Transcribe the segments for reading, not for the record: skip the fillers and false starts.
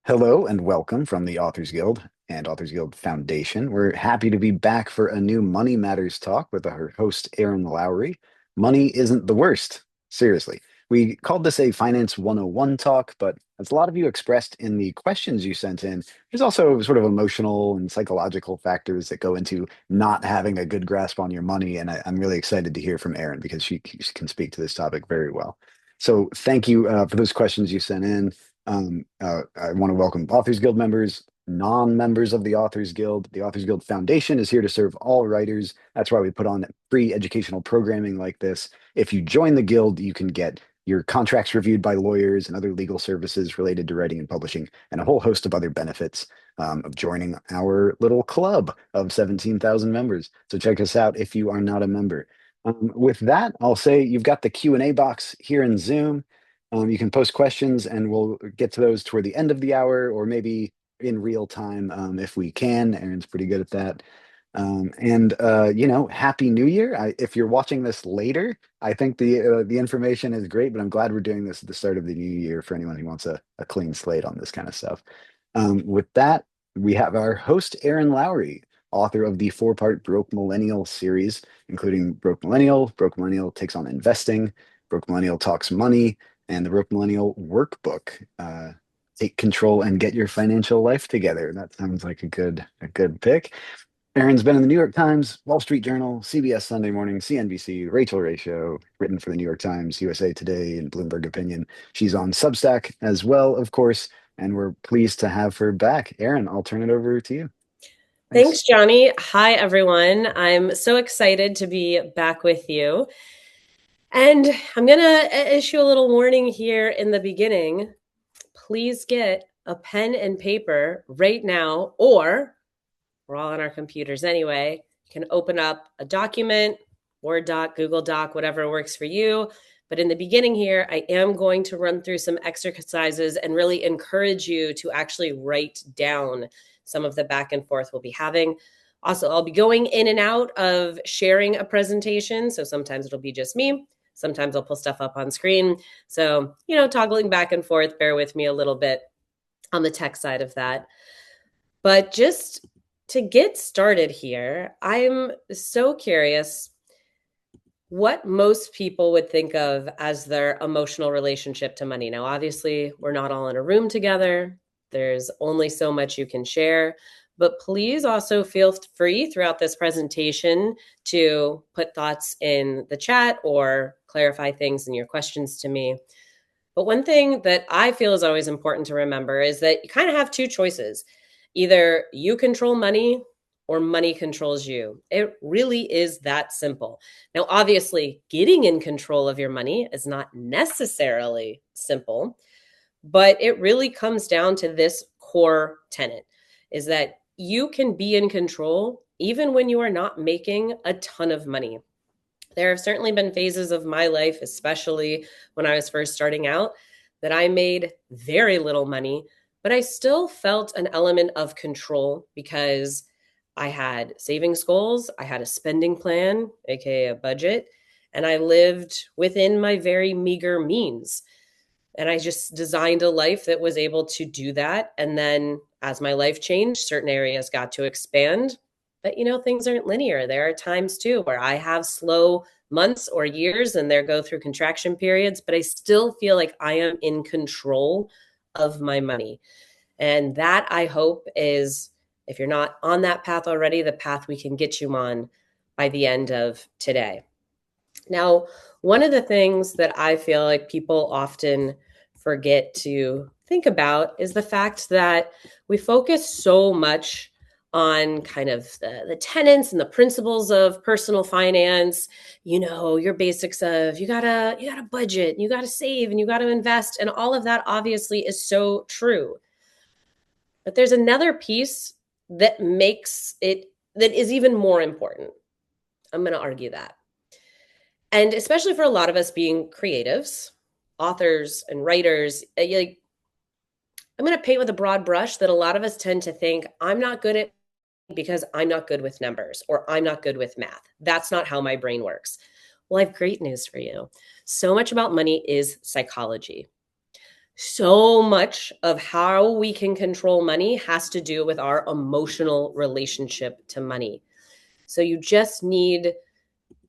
Hello and welcome from the Authors Guild and Authors Guild Foundation. We're happy to be back for a new Money Matters talk with our host, Erin Lowry. Money isn't the worst. Seriously. We called this a Finance 101 talk, but as a lot of you expressed in the questions you sent in, there's also sort of emotional and psychological factors that go into not having a good grasp on your money. And I'm really excited to hear from Erin because she can speak to this topic very well. So thank you for those questions you sent in. I want to welcome Authors Guild members, non-members of the Authors Guild. The Authors Guild Foundation is here to serve all writers. That's why we put on free educational programming like this. If you join the Guild, you can get your contracts reviewed by lawyers and other legal services related to writing and publishing, and a whole host of other benefits of joining our little club of 17,000 members. So check us out if you are not a member. With that, I'll say you've got the Q&A box here in Zoom. You can post questions and we'll get to those toward the end of the hour or maybe in real time if we can. Erin's pretty good at that. Happy New Year. If you're watching this later, I think the information is great, but I'm glad we're doing this at the start of the new year for anyone who wants a clean slate on this kind of stuff. With that, we have our host, Erin Lowry, author of the four-part Broke Millennial series, including Broke Millennial Takes on Investing, Broke Millennial Talks Money, and the Broke Millennial Workbook. Take control and get your financial life together. That sounds like a good pick. Erin's been in the New York Times, Wall Street Journal, CBS Sunday Morning, CNBC, Rachael Ray Show, written for the New York Times, USA Today, and Bloomberg Opinion. She's on Substack as well, of course, and we're pleased to have her back. Erin, I'll turn it over to you. Thanks. Thanks, Johnny. Hi, everyone. I'm so excited to be back with you. And I'm going to issue a little warning here in the beginning. Please get a pen and paper right now, or we're all on our computers anyway. You can open up a document, Word doc, Google Doc, whatever works for you. But in the beginning here, I am going to run through some exercises and really encourage you to actually write down some of the back and forth we'll be having. Also, I'll be going in and out of sharing a presentation. So sometimes it'll be just me. Sometimes I'll pull stuff up on screen. So, toggling back and forth, bear with me a little bit on the tech side of that. But just to get started here, I'm so curious what most people would think of as their emotional relationship to money. Now, obviously, we're not all in a room together. There's only so much you can share, but please also feel free throughout this presentation to put thoughts in the chat or clarify things in your questions to me. But one thing that I feel is always important to remember is that you kind of have two choices. Either you control money or money controls you. It really is that simple. Now, obviously, getting in control of your money is not necessarily simple, but it really comes down to this core tenet, is that you can be in control even when you are not making a ton of money. There have certainly been phases of my life, especially when I was first starting out, that I made very little money, but I still felt an element of control because I had savings goals, I had a spending plan, aka a budget, and I lived within my very meager means. And I just designed a life that was able to do that. And then as my life changed, certain areas got to expand. But things aren't linear. There are times too where I have slow months or years and there go through contraction periods, but I still feel like I am in control of my money. And that, I hope, is, if you're not on that path already, the path we can get you on by the end of today. Now, one of the things that I feel like people often forget to think about is the fact that we focus so much on kind of the tenets and the principles of personal finance, your basics of you gotta budget, you gotta save, and you gotta invest, and all of that obviously is so true. But there's another piece that makes it, that is even more important. I'm going to argue that. And especially for a lot of us being creatives, authors and writers, I'm going to paint with a broad brush that a lot of us tend to think I'm not good at because I'm not good with numbers or I'm not good with math. That's not how my brain works. Well, I have great news for you. So much about money is psychology. So much of how we can control money has to do with our emotional relationship to money. So you just need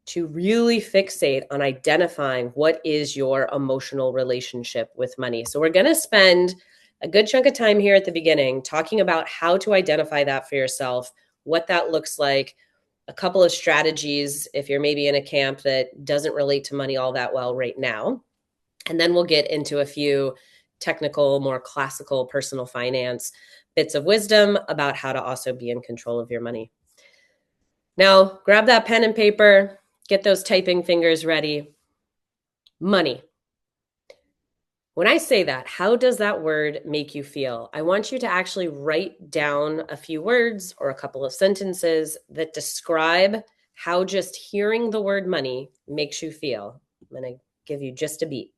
to really fixate on identifying what is your emotional relationship with money. So we're going to spend a good chunk of time here at the beginning talking about how to identify that for yourself, what that looks like, a couple of strategies if you're maybe in a camp that doesn't relate to money all that well right now. And then we'll get into a few technical, more classical personal finance bits of wisdom about how to also be in control of your money. Now, grab that pen and paper, get those typing fingers ready. Money. When I say that, how does that word make you feel? I want you to actually write down a few words or a couple of sentences that describe how just hearing the word money makes you feel. I'm going to give you just a beat.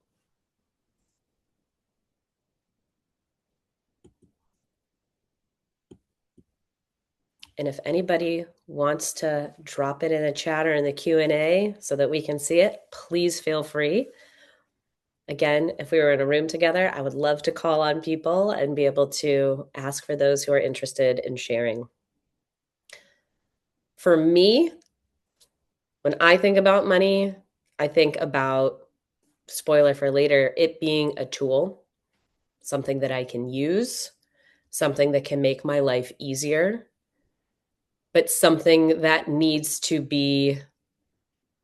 And if anybody wants to drop it in a chat or in the Q&A so that we can see it, please feel free. Again, if we were in a room together, I would love to call on people and be able to ask for those who are interested in sharing. For me, when I think about money, I think about, spoiler for later, it being a tool, something that I can use, something that can make my life easier, but something that needs to be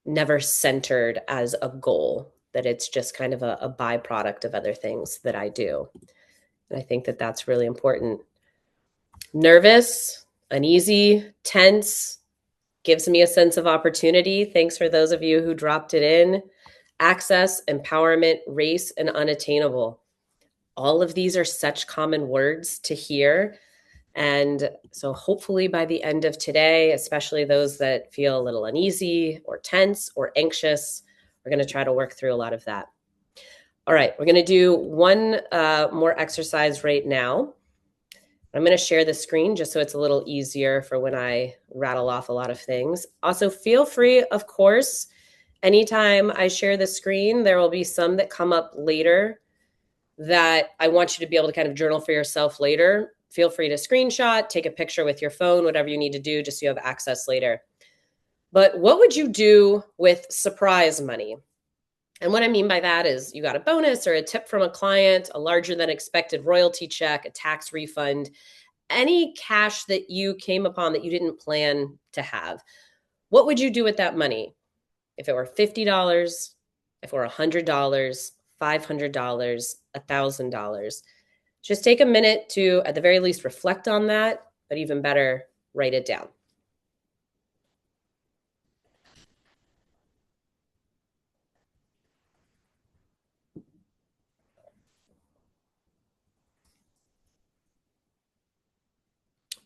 never centered as a goal, that it's just kind of a byproduct of other things that I do. And I think that that's really important. Nervous, uneasy, tense gives me a sense of opportunity. Thanks for those of you who dropped it in. Access, empowerment, race, and unattainable. All of these are such common words to hear. And so hopefully by the end of today, especially those that feel a little uneasy or tense or anxious, we're going to try to work through a lot of that. All right, we're going to do one more exercise right now. I'm going to share the screen just so it's a little easier for when I rattle off a lot of things. Also, feel free, of course, anytime I share the screen, there will be some that come up later that I want you to be able to kind of journal for yourself later. Feel free to screenshot, take a picture with your phone, whatever you need to do, just so you have access later. But what would you do with surprise money? And what I mean by that is you got a bonus or a tip from a client, a larger than expected royalty check, a tax refund, any cash that you came upon that you didn't plan to have. What would you do with that money? If it were $50, if it were $100, $500, $1,000. Just take a minute to, at the very least, reflect on that, but even better, write it down.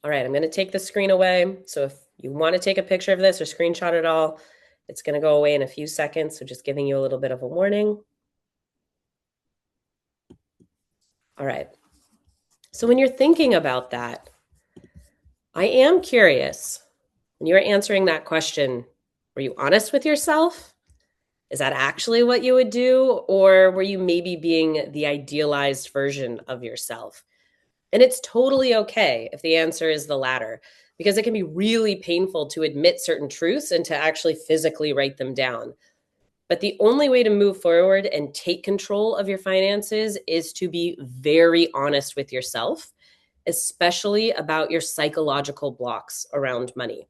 All right, I'm going to take the screen away. So if you want to take a picture of this or screenshot it all, it's going to go away in a few seconds. So just giving you a little bit of a warning. All right. So when you're thinking about that, I am curious, when you're answering that question, were you honest with yourself? Is that actually what you would do? Or were you maybe being the idealized version of yourself? And it's totally okay if the answer is the latter, because it can be really painful to admit certain truths and to actually physically write them down. But the only way to move forward and take control of your finances is to be very honest with yourself, especially about your psychological blocks around money.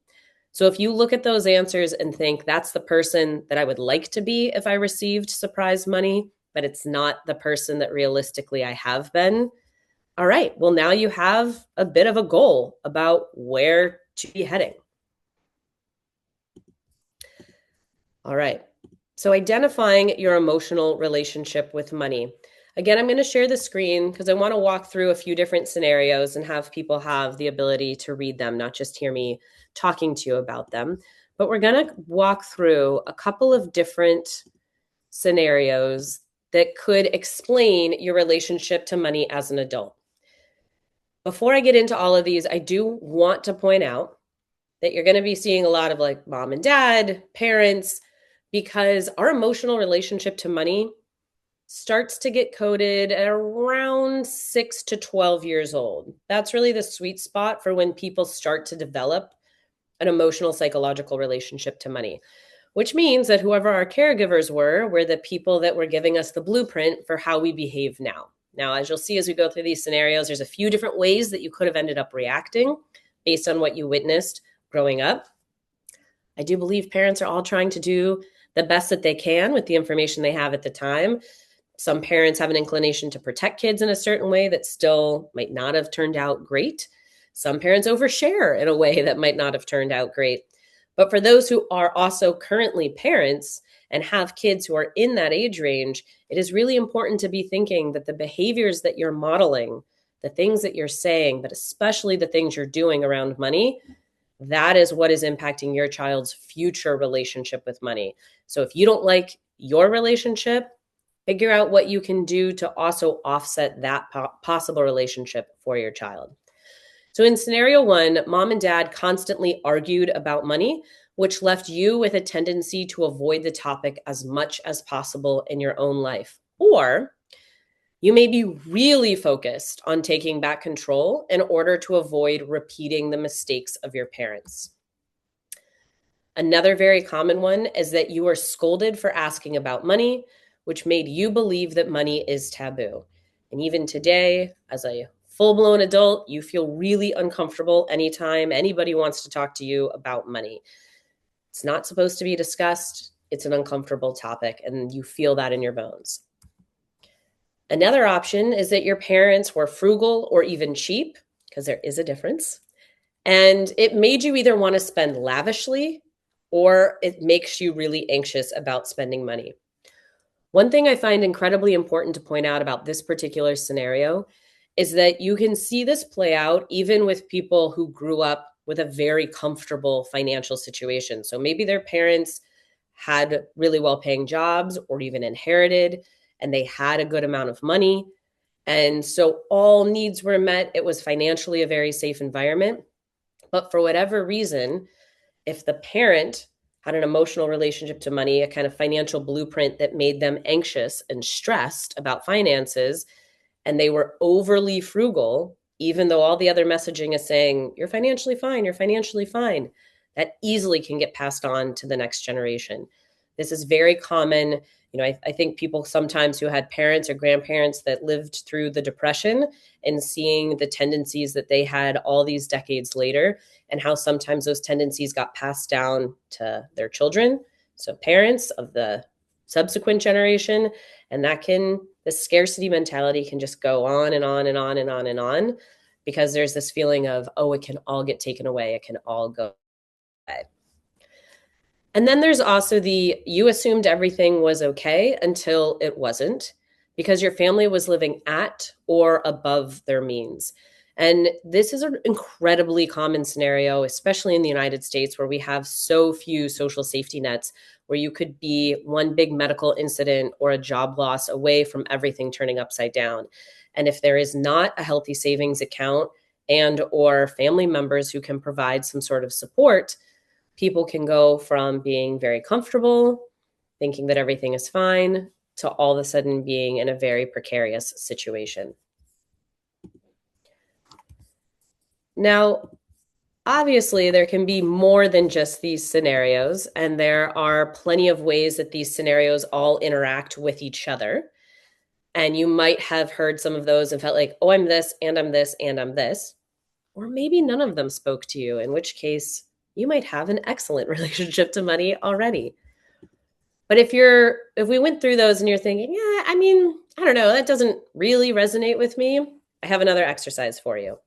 So if you look at those answers and think that's the person that I would like to be if I received surprise money, but it's not the person that realistically I have been, all right, well, now you have a bit of a goal about where to be heading. All right. So identifying your emotional relationship with money. Again, I'm going to share the screen because I want to walk through a few different scenarios and have people have the ability to read them, not just hear me talking to you about them. But we're going to walk through a couple of different scenarios that could explain your relationship to money as an adult. Before I get into all of these, I do want to point out that you're going to be seeing a lot of like mom and dad, parents, because our emotional relationship to money starts to get coded at around 6 to 12 years old. That's really the sweet spot for when people start to develop an emotional, psychological relationship to money, which means that whoever our caregivers were the people that were giving us the blueprint for how we behave now. Now, as you'll see as we go through these scenarios, there's a few different ways that you could have ended up reacting based on what you witnessed growing up. I do believe parents are all trying to do the best that they can with the information they have at the time. Some parents have an inclination to protect kids in a certain way that still might not have turned out great. Some parents overshare in a way that might not have turned out great. But for those who are also currently parents and have kids who are in that age range, it is really important to be thinking that the behaviors that you're modeling, the things that you're saying, but especially the things you're doing around money, that is what is impacting your child's future relationship with money. So if you don't like your relationship, figure out what you can do to also offset that possible relationship for your child. So in scenario one, mom and dad constantly argued about money, which left you with a tendency to avoid the topic as much as possible in your own life. Or you may be really focused on taking back control in order to avoid repeating the mistakes of your parents. Another very common one is that you are scolded for asking about money, which made you believe that money is taboo. And even today, as a full-blown adult, you feel really uncomfortable anytime anybody wants to talk to you about money. It's not supposed to be discussed. It's an uncomfortable topic, and you feel that in your bones. Another option is that your parents were frugal or even cheap, because there is a difference. And it made you either want to spend lavishly or it makes you really anxious about spending money. One thing I find incredibly important to point out about this particular scenario is that you can see this play out even with people who grew up with a very comfortable financial situation. So maybe their parents had really well-paying jobs or even inherited, and they had a good amount of money. And so all needs were met. It was financially a very safe environment. But for whatever reason, if the parent had an emotional relationship to money, a kind of financial blueprint that made them anxious and stressed about finances, and they were overly frugal, even though all the other messaging is saying, you're financially fine, that easily can get passed on to the next generation. This is very common. I think people sometimes who had parents or grandparents that lived through the Depression and seeing the tendencies that they had all these decades later and how sometimes those tendencies got passed down to their children, so parents of the subsequent generation, and the scarcity mentality can just go on and on and on and on and on because there's this feeling of, oh, it can all get taken away, it can all go away. And then there's also you assumed everything was okay until it wasn't because your family was living at or above their means. And this is an incredibly common scenario, especially in the United States, where we have so few social safety nets, where you could be one big medical incident or a job loss away from everything turning upside down. And if there is not a healthy savings account and or family members who can provide some sort of support, people can go from being very comfortable, thinking that everything is fine, to all of a sudden being in a very precarious situation. Now, obviously, there can be more than just these scenarios, and there are plenty of ways that these scenarios all interact with each other. And you might have heard some of those and felt like, oh, I'm this, and I'm this, and I'm this. Or maybe none of them spoke to you, in which case you might have an excellent relationship to money already. But if we went through those and you're thinking, yeah, I don't know, that doesn't really resonate with me, I have another exercise for you.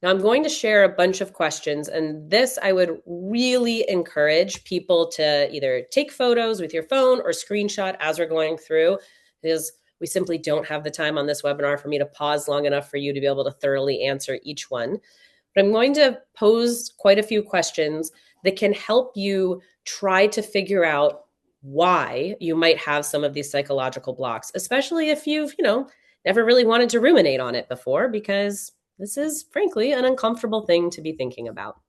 Now, I'm going to share a bunch of questions, and this I would really encourage people to either take photos with your phone or screenshot as we're going through, because we simply don't have the time on this webinar for me to pause long enough for you to be able to thoroughly answer each one. But I'm going to pose quite a few questions that can help you try to figure out why you might have some of these psychological blocks, especially if you've, never really wanted to ruminate on it before, because this is, frankly, an uncomfortable thing to be thinking about.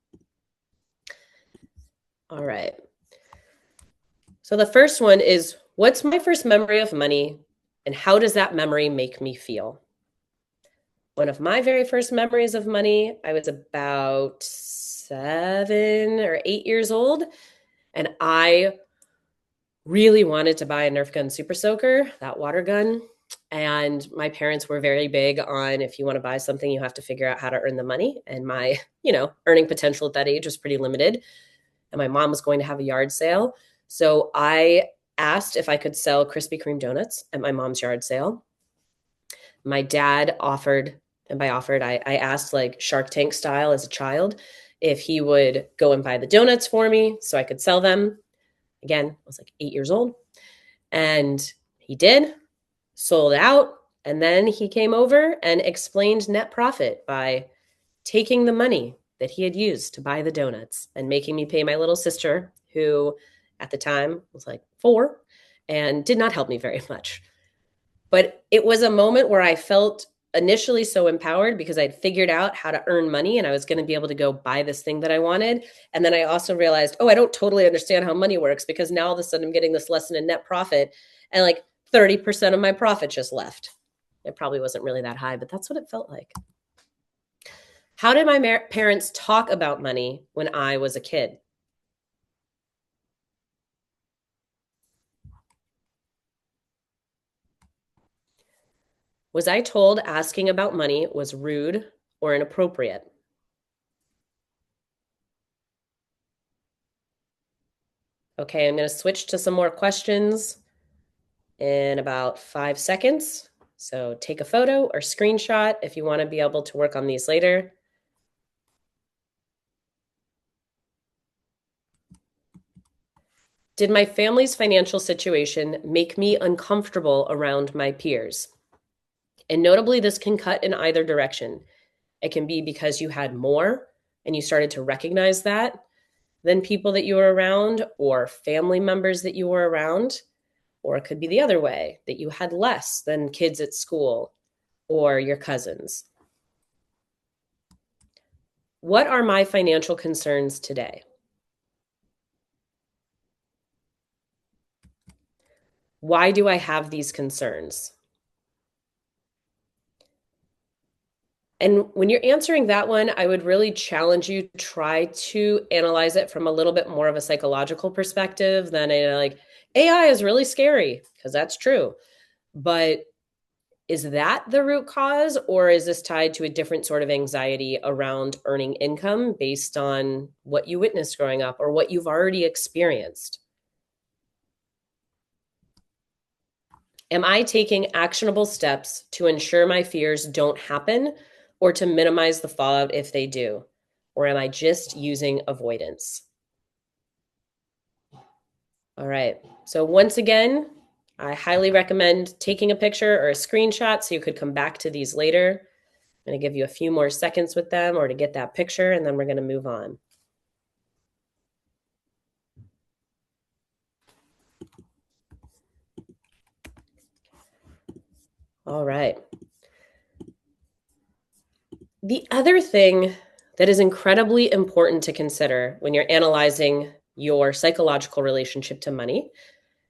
All right. So the first one is, what's my first memory of money And how does that memory make me feel? One of my very first memories of money, I was about 7 or 8 years old, and I really wanted to buy a Nerf gun Super Soaker, that water gun. And my parents were very big on, if you want to buy something, you have to figure out how to earn the money. And my, earning potential at that age was pretty limited. And my mom was going to have a yard sale. So I asked if I could sell Krispy Kreme donuts at my mom's yard sale. My dad offered, and by offered, I asked, like Shark Tank style as a child, if he would go and buy the donuts for me so I could sell them. Again, I was like 8 years old. And he did, sold out. And then he came over and explained net profit by taking the money that he had used to buy the donuts and making me pay my little sister, who at the time was like 4 and did not help me very much. But it was a moment where I felt initially so empowered because I'd figured out how to earn money and I was going to be able to go buy this thing that I wanted. And then I also realized, oh, I don't totally understand how money works, because now all of a sudden I'm getting this lesson in net profit, and like 30% of my profit just left. It probably wasn't really that high, but that's what it felt like. How did my parents talk about money when I was a kid? Was I told asking about money was rude or inappropriate? Okay, I'm going to switch to some more questions in about 5 seconds. So take a photo or screenshot if you want to be able to work on these later. Did my family's financial situation make me uncomfortable around my peers? And notably, this can cut in either direction. It can be because you had more and you started to recognize that than people that you were around or family members that you were around. Or it could be the other way, that you had less than kids at school or your cousins. What are my financial concerns today? Why do I have these concerns? And when you're answering that one, I would really challenge you to try to analyze it from a little bit more of a psychological perspective than like, AI is really scary, because that's true. But is that the root cause, or is this tied to a different sort of anxiety around earning income based on what you witnessed growing up or what you've already experienced? Am I taking actionable steps to ensure my fears don't happen or to minimize the fallout if they do? Or am I just using avoidance? All right. So once again, I highly recommend taking a picture or a screenshot so you could come back to these later. I'm going to give you a few more seconds with them or to get that picture, and then we're going to move on. All right. The other thing that is incredibly important to consider when you're analyzing your psychological relationship to money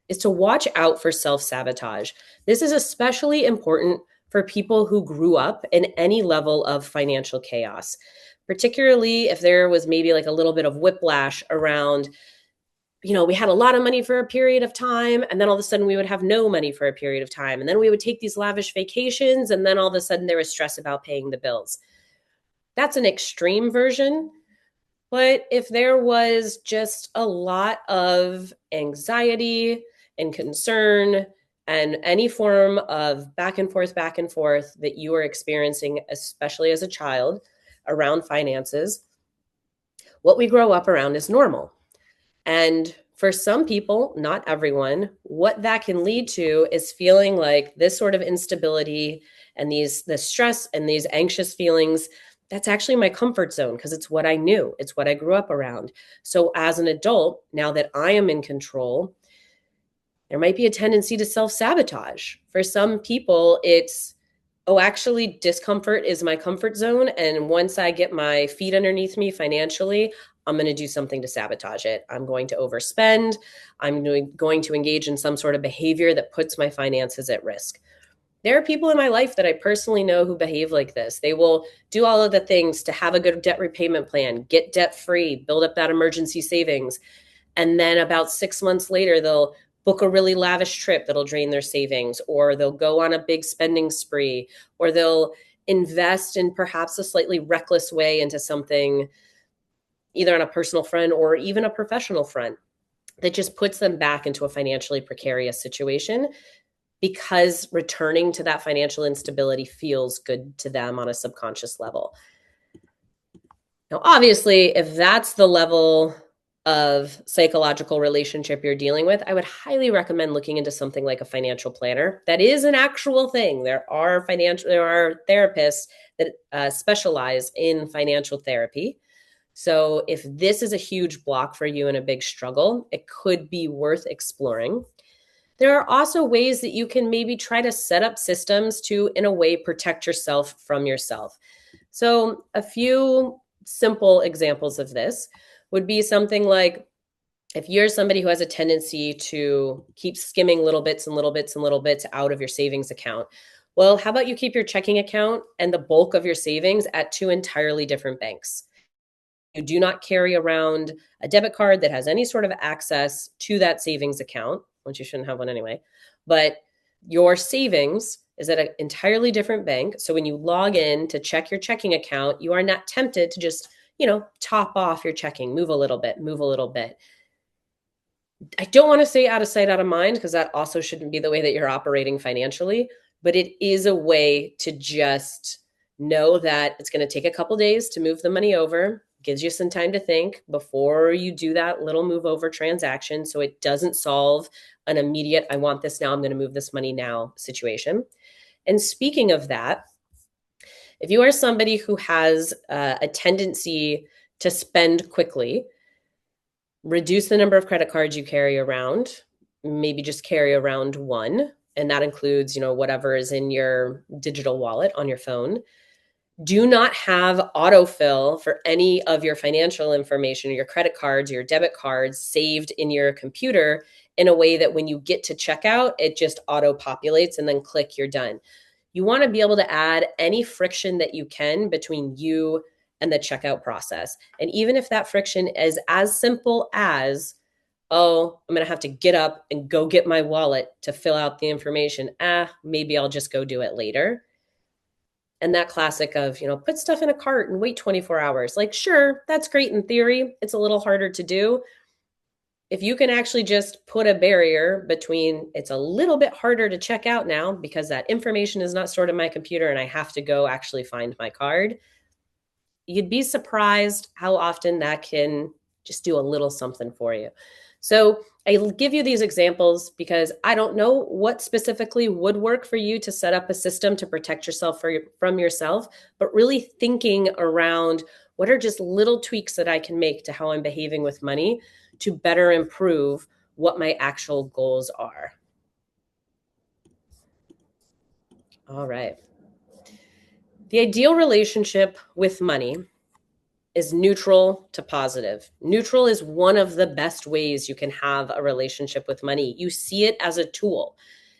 is to watch out for self-sabotage. This is especially important for people who grew up in any level of financial chaos, particularly if there was maybe like a little bit of whiplash around, we had a lot of money for a period of time, and then all of a sudden we would have no money for a period of time. And then we would take these lavish vacations, and then all of a sudden there was stress about paying the bills. That's an extreme version. But if there was just a lot of anxiety and concern and any form of back and forth that you are experiencing, especially as a child, around finances, what we grow up around is normal. And for some people, not everyone, what that can lead to is feeling like this sort of instability and the stress and these anxious feelings, that's actually my comfort zone because it's what I knew. It's what I grew up around. So as an adult, now that I am in control, there might be a tendency to self-sabotage. For some people, it's, oh, actually, discomfort is my comfort zone. And once I get my feet underneath me financially, I'm going to do something to sabotage it. I'm going to overspend. I'm going to engage in some sort of behavior that puts my finances at risk. There are people in my life that I personally know who behave like this. They will do all of the things to have a good debt repayment plan, get debt free, build up that emergency savings. And then about 6 months later, they'll book a really lavish trip that'll drain their savings, or they'll go on a big spending spree, or they'll invest in perhaps a slightly reckless way into something, either on a personal front or even a professional front, that just puts them back into a financially precarious situation because returning to that financial instability feels good to them on a subconscious level. Now, obviously, if that's the level of psychological relationship you're dealing with, I would highly recommend looking into something like a financial planner. That is an actual thing. There are therapists that specialize in financial therapy. So if this is a huge block for you and a big struggle, it could be worth exploring. There are also ways that you can maybe try to set up systems to, in a way, protect yourself from yourself. So a few simple examples of this would be something like, if you're somebody who has a tendency to keep skimming little bits and little bits and little bits out of your savings account, well, how about you keep your checking account and the bulk of your savings at two entirely different banks? You do not carry around a debit card that has any sort of access to that savings account, which you shouldn't have one anyway, but your savings is at an entirely different bank. So when you log in to check your checking account, you are not tempted to just, top off your checking, move a little bit, move a little bit. I don't want to say out of sight, out of mind, because that also shouldn't be the way that you're operating financially, but it is a way to just know that it's going to take a couple days to move the money over. Gives you some time to think before you do that little move over transaction, so it doesn't solve an immediate, I want this now, I'm going to move this money now situation. And speaking of that, if you are somebody who has a tendency to spend quickly, reduce the number of credit cards you carry around, maybe just carry around one. And that includes, whatever is in your digital wallet on your phone. Do not have autofill for any of your financial information, or your credit cards, or your debit cards saved in your computer in a way that when you get to checkout, it just auto populates and then click, you're done. You want to be able to add any friction that you can between you and the checkout process. And even if that friction is as simple as, oh, I'm going to have to get up and go get my wallet to fill out the information. Maybe I'll just go do it later. And that classic of, put stuff in a cart and wait 24 hours. Like, sure, that's great in theory. It's a little harder to do. If you can actually just put a barrier between, it's a little bit harder to check out now because that information is not stored in my computer and I have to go actually find my card, you'd be surprised how often that can just do a little something for you. So I'll give you these examples because I don't know what specifically would work for you to set up a system to protect yourself from yourself, but really thinking around what are just little tweaks that I can make to how I'm behaving with money to better improve what my actual goals are. All right. The ideal relationship with money is neutral to positive. Neutral is one of the best ways you can have a relationship with money. You see it as a tool.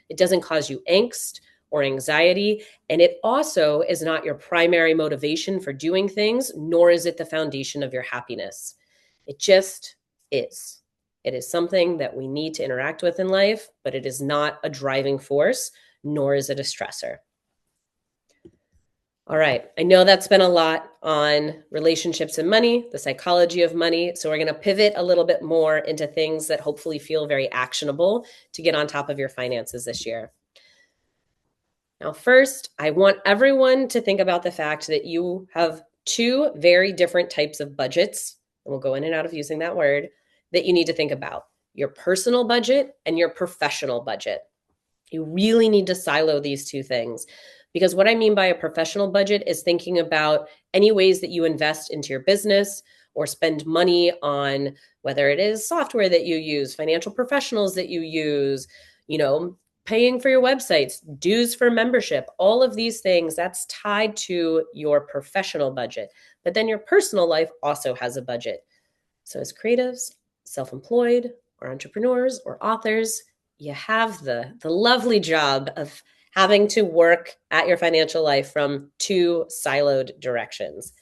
It doesn't cause you angst or anxiety, and it also is not your primary motivation for doing things, nor is it the foundation of your happiness. It just is. It is something that we need to interact with in life, but it is not a driving force, nor is it a stressor. All right. I know that's been a lot on relationships and money, the psychology of money. So we're going to pivot a little bit more into things that hopefully feel very actionable to get on top of your finances this year. Now, first, I want everyone to think about the fact that you have two very different types of budgets, and we'll go in and out of using that word, that you need to think about: your personal budget and your professional budget. You really need to silo these two things. Because what I mean by a professional budget is thinking about any ways that you invest into your business or spend money on, whether it is software that you use, financial professionals that you use, paying for your websites, dues for membership, all of these things, that's tied to your professional budget. But then your personal life also has a budget. So as creatives, self-employed, or entrepreneurs or authors, you have the lovely job of having to work at your financial life from two siloed directions.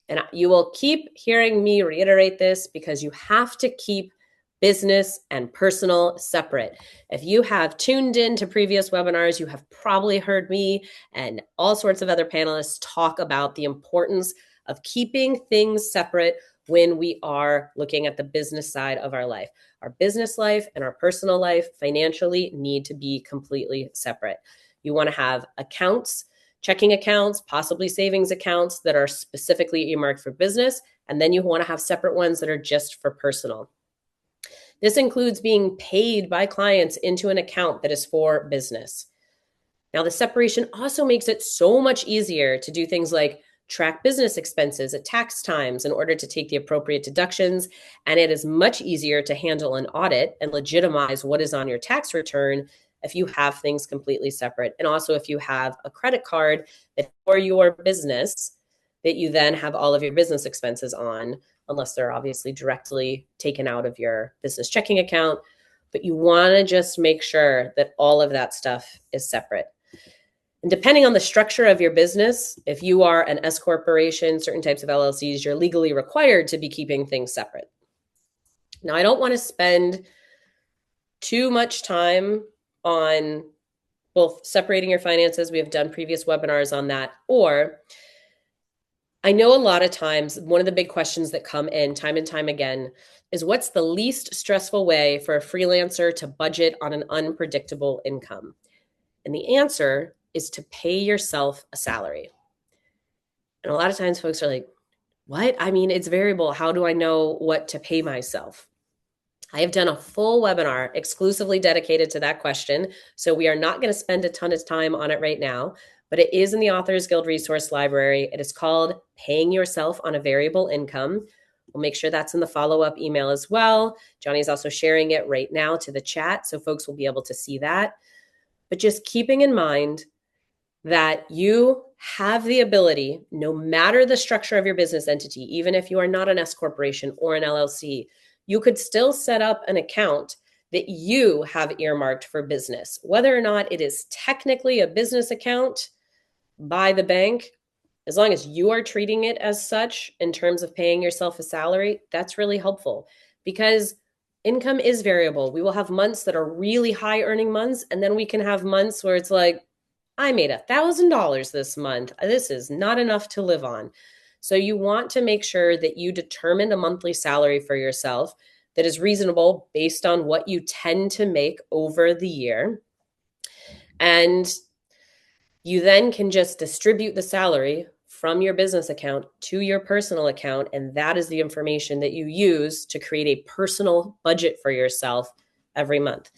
And you will keep hearing me reiterate this because you have to keep business and personal separate. If you have tuned in to previous webinars, you have probably heard me and all sorts of other panelists talk about the importance of keeping things separate when we are looking at the business side of our life. Our business life and our personal life financially need to be completely separate. You want to have accounts, checking accounts, possibly savings accounts that are specifically earmarked for business, and then you want to have separate ones that are just for personal. This includes being paid by clients into an account that is for business. Now, the separation also makes it so much easier to do things like track business expenses at tax times in order to take the appropriate deductions. And it is much easier to handle an audit and legitimize what is on your tax return if you have things completely separate. And also if you have a credit card that for your business that you then have all of your business expenses on, unless they're obviously directly taken out of your business checking account. But you want to just make sure that all of that stuff is separate. And depending on the structure of your business, if you are an S corporation, certain types of LLCs, you're legally required to be keeping things separate. Now, I don't want to spend too much time on both separating your finances. We have done previous webinars on that. Or I know a lot of times, one of the big questions that come in time and time again is what's the least stressful way for a freelancer to budget on an unpredictable income? And the answer is to pay yourself a salary. And a lot of times folks are like, what? I mean, it's variable. How do I know what to pay myself? I have done a full webinar exclusively dedicated to that question. So we are not going to spend a ton of time on it right now, but it is in the Authors Guild Resource Library. It is called Paying Yourself on a Variable Income. We'll make sure that's in the follow-up email as well. Johnny is also sharing it right now to the chat, so folks will be able to see that. But just keeping in mind that you have the ability, no matter the structure of your business entity, even if you are not an S corporation or an LLC, you could still set up an account that you have earmarked for business. Whether or not it is technically a business account by the bank, as long as you are treating it as such in terms of paying yourself a salary, that's really helpful because income is variable. We will have months that are really high earning months, and then we can have months where it's like, I made $1,000 this month. This is not enough to live on. So you want to make sure that you determine a monthly salary for yourself that is reasonable based on what you tend to make over the year. And you then can just distribute the salary from your business account to your personal account. And that is the information that you use to create a personal budget for yourself every month.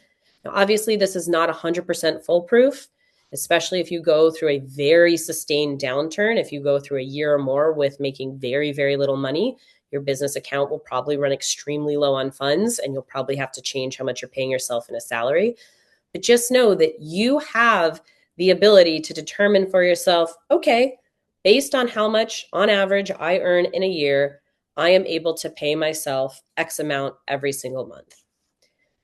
Now, obviously, this is not 100% foolproof, especially if you go through a very sustained downturn. If you go through a year or more with making very, very little money, your business account will probably run extremely low on funds, and you'll probably have to change how much you're paying yourself in a salary. But just know that you have the ability to determine for yourself, okay, based on how much on average I earn in a year, I am able to pay myself X amount every single month.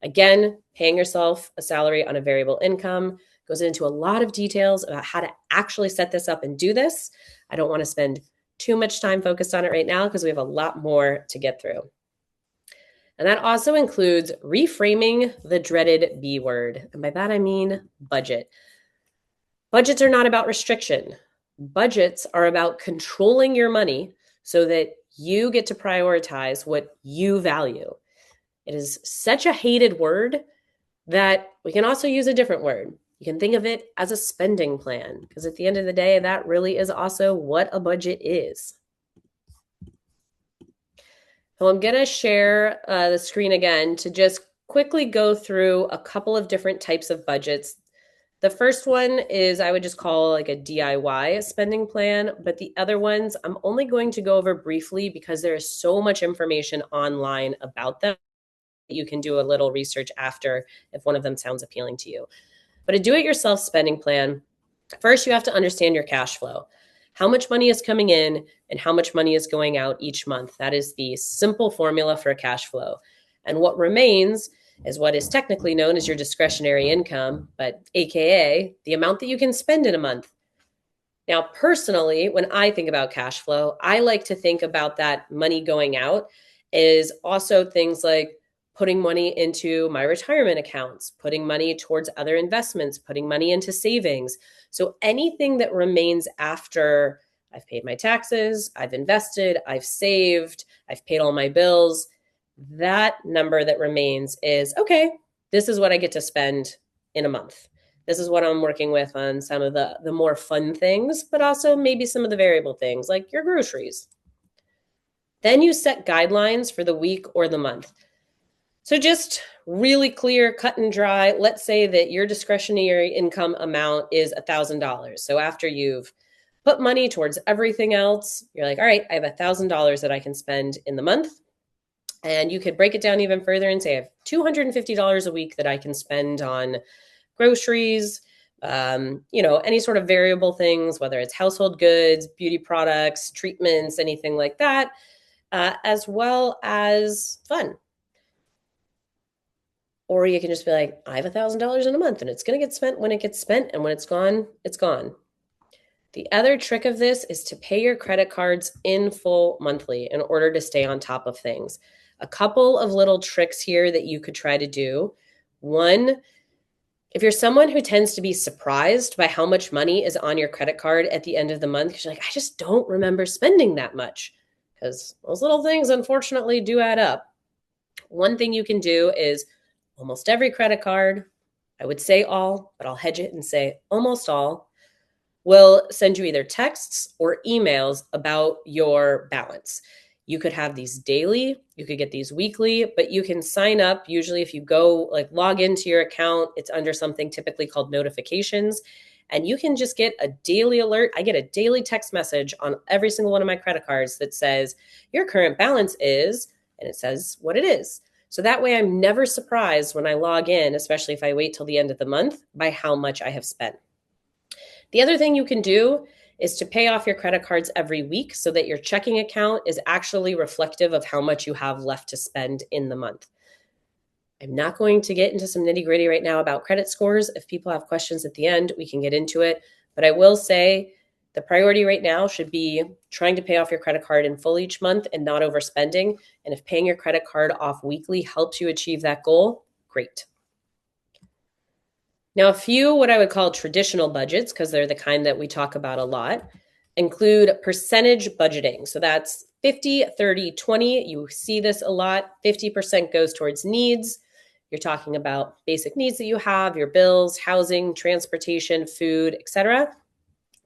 Again, paying yourself a salary on a variable income goes into a lot of details about how to actually set this up and do this. I don't want to spend too much time focused on it right now because we have a lot more to get through. And that also includes reframing the dreaded B word. And by that, I mean budget. Budgets are not about restriction. Budgets are about controlling your money so that you get to prioritize what you value. It is such a hated word that we can also use a different word. You can think of it as a spending plan, because at the end of the day, that really is also what a budget is. So I'm going to share the screen again to just quickly go through a couple of different types of budgets. The first one is I would just call like a DIY spending plan, but the other ones I'm only going to go over briefly because there is so much information online about them. You can do a little research after if one of them sounds appealing to you. But a do-it-yourself spending plan, first you have to understand your cash flow. How much money is coming in and how much money is going out each month. That is the simple formula for cash flow. And what remains is what is technically known as your discretionary income, but AKA the amount that you can spend in a month. Now, personally, when I think about cash flow, I like to think about that money going out is also things like putting money into my retirement accounts, putting money towards other investments, putting money into savings. So anything that remains after I've paid my taxes, I've invested, I've saved, I've paid all my bills, that number that remains is okay, this is what I get to spend in a month. This is what I'm working with on some of the more fun things, but also maybe some of the variable things like your groceries. Then you set guidelines for the week or the month. So just really clear, cut and dry. Let's say that your discretionary income amount is $1,000. So after you've put money towards everything else, you're like, all right, I have $1,000 that I can spend in the month. And you could break it down even further and say I have $250 a week that I can spend on groceries, any sort of variable things, whether it's household goods, beauty products, treatments, anything like that, as well as fun. Or you can just be like, I have $1,000 in a month and it's going to get spent when it gets spent. And when it's gone, it's gone. The other trick of this is to pay your credit cards in full monthly in order to stay on top of things. A couple of little tricks here that you could try to do. One, if you're someone who tends to be surprised by how much money is on your credit card at the end of the month, because you're like, I just don't remember spending that much, because those little things unfortunately do add up. One thing you can do is almost every credit card, I would say all, but I'll hedge it and say almost all, will send you either texts or emails about your balance. You could have these daily, you could get these weekly, but you can sign up. Usually if you go log into your account, it's under something typically called notifications, and you can just get a daily alert. I get a daily text message on every single one of my credit cards that says your current balance is, and it says what it is. So that way I'm never surprised when I log in, especially if I wait till the end of the month, by how much I have spent. The other thing you can do is to pay off your credit cards every week so that your checking account is actually reflective of how much you have left to spend in the month. I'm not going to get into some nitty-gritty right now about credit scores. If people have questions at the end, we can get into it. But I will say the priority right now should be trying to pay off your credit card in full each month and not overspending. And if paying your credit card off weekly helps you achieve that goal, great. Now, a few what I would call traditional budgets, because they're the kind that we talk about a lot, include percentage budgeting. So that's 50, 30, 20. You see this a lot. 50% goes towards needs. You're talking about basic needs that you have, your bills, housing, transportation, food, etc.